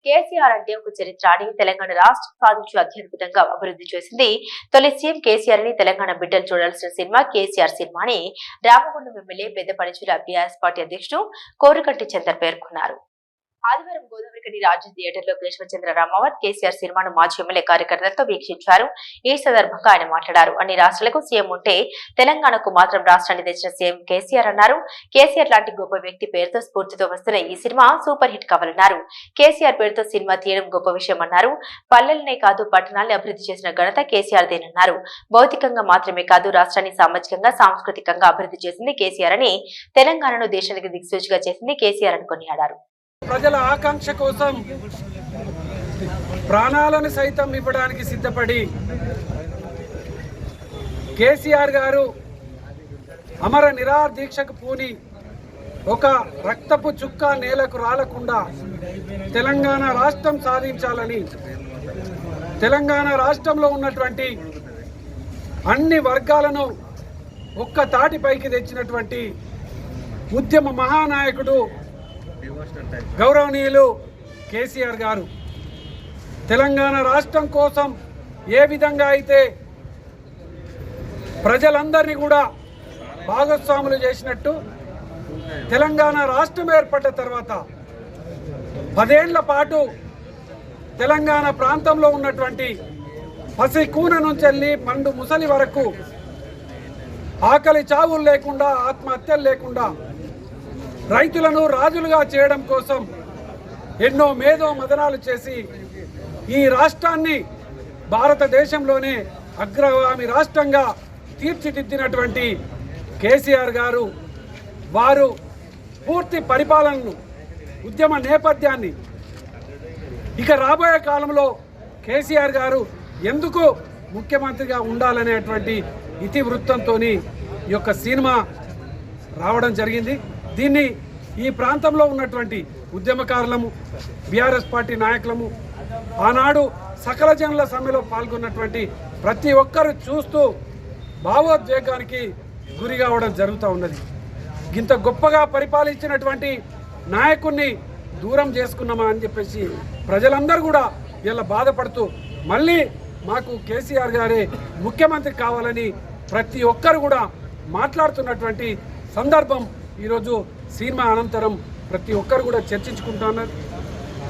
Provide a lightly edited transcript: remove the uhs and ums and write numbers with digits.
కేసీఆర్ అంటే ఒక చరిత్ర అని తెలంగాణ రాష్ట్రం సాధించి అత్యద్భుతంగా అభివృద్ధి చేసింది తొలి సీఎం కేసీఆర్ అని తెలంగాణ బిడ్డలు చూడాల్సిన సినిమా కేసీఆర్ సినిమా అని Ramagundam MLA Peddapalli BRS party అధ్యక్షుడు కోరుకంటి చందర్ పేర్కొన్నారు. ఆదివారం గోదావరికని రాజ్య థియేటర్లో కేశవచంద్ర రామావత్ కేసీఆర్ సినిమాను మాజీ ఎమ్మెల్యే కార్యకర్తలతో వీక్షించారు. ఈ సందర్భంగా ఆయన మాట్లాడారు. అన్ని రాష్ట్రాలకు సీఎం ఉంటే తెలంగాణకు మాత్రం రాష్ట్రాన్ని తెచ్చిన సీఎం కేసీఆర్ అన్నారు. కేసీఆర్ లాంటి గొప్ప వ్యక్తి పేరుతో స్ఫూర్తితో వస్తున్న ఈ సినిమా సూపర్ హిట్ కావాలన్నారు. కేసీఆర్ పేరుతో సినిమా తీయడం గొప్ప విషయం అన్నారు. పల్లెలనే కాదు పట్టణాలను అభివృద్ధి చేసిన ఘనత కేసీఆర్దేనన్నారు. భౌతికంగా మాత్రమే కాదు రాష్ట్రాన్ని సామాజికంగా సాంస్కృతికంగా అభివృద్ధి చేసింది కేసీఆర్ అని తెలంగాణను దేశానికి దిక్సూచిగా చేసింది కేసీఆర్ అని కొనియాడారు. ప్రజల ఆకాంక్ష కోసం ప్రాణాలను సైతం ఇవ్వడానికి సిద్ధపడి కేసీఆర్ గారు అమర నిరాహార దీక్షకు పూని ఒక రక్తపు చుక్క నేలకు రాలకుండా తెలంగాణ రాష్ట్రం సాధించాలని తెలంగాణ రాష్ట్రంలో ఉన్నటువంటి అన్ని వర్గాలను ఒక్క తాటిపైకి తెచ్చినటువంటి ఉద్యమ మహానాయకుడు గౌరవనీయులు కేసీఆర్ గారు తెలంగాణ రాష్ట్రం కోసం ఏ విధంగా అయితే ప్రజలందరినీ కూడా భాగస్వాములు చేసినట్టు తెలంగాణ రాష్ట్రం ఏర్పడ్డ తర్వాత 10 ఏళ్ల పాటు తెలంగాణ ప్రాంతంలో ఉన్నటువంటి పసికూన నుంచి వెళ్ళి పండు ముసలి వరకు ఆకలి చావులు లేకుండా ఆత్మహత్యలు లేకుండా రైతులను రాజులుగా చేయడం కోసం ఎన్నో మేధో మదనాలు చేసి ఈ రాష్ట్రాన్ని భారతదేశంలోనే అగ్రగామి రాష్ట్రంగా తీర్చిదిద్దినటువంటి కేసీఆర్ గారు వారు పూర్తి పరిపాలనను ఉద్యమ నేపథ్యాన్ని ఇక రాబోయే కాలంలో కేసీఆర్ గారు ఎందుకు ముఖ్యమంత్రిగా ఉండాలనేటువంటి ఇతివృత్తంతో ఈ యొక్క సినిమా రావడం జరిగింది. దీన్ని ఈ ప్రాంతంలో ఉన్నటువంటి ఉద్యమకారులము బీఆర్ఎస్ పార్టీ నాయకులము ఆనాడు సకల జనుల సమ్మెలో పాల్గొన్నటువంటి ప్రతి ఒక్కరు చూస్తూ భావోద్వేగానికి గురి కావడం జరుగుతూ ఉన్నది. ఇంత గొప్పగా పరిపాలించినటువంటి నాయకుడిని దూరం చేసుకున్నామా అని చెప్పేసి ప్రజలందరూ కూడా ఇలా బాధపడుతూ మళ్ళీ మాకు కేసీఆర్ గారే ముఖ్యమంత్రి కావాలని ప్రతి ఒక్కరు కూడా మాట్లాడుతున్నటువంటి సందర్భం ఈరోజు సినిమా అనంతరం ప్రతి ఒక్కరు కూడా చర్చించుకుంటున్నారు.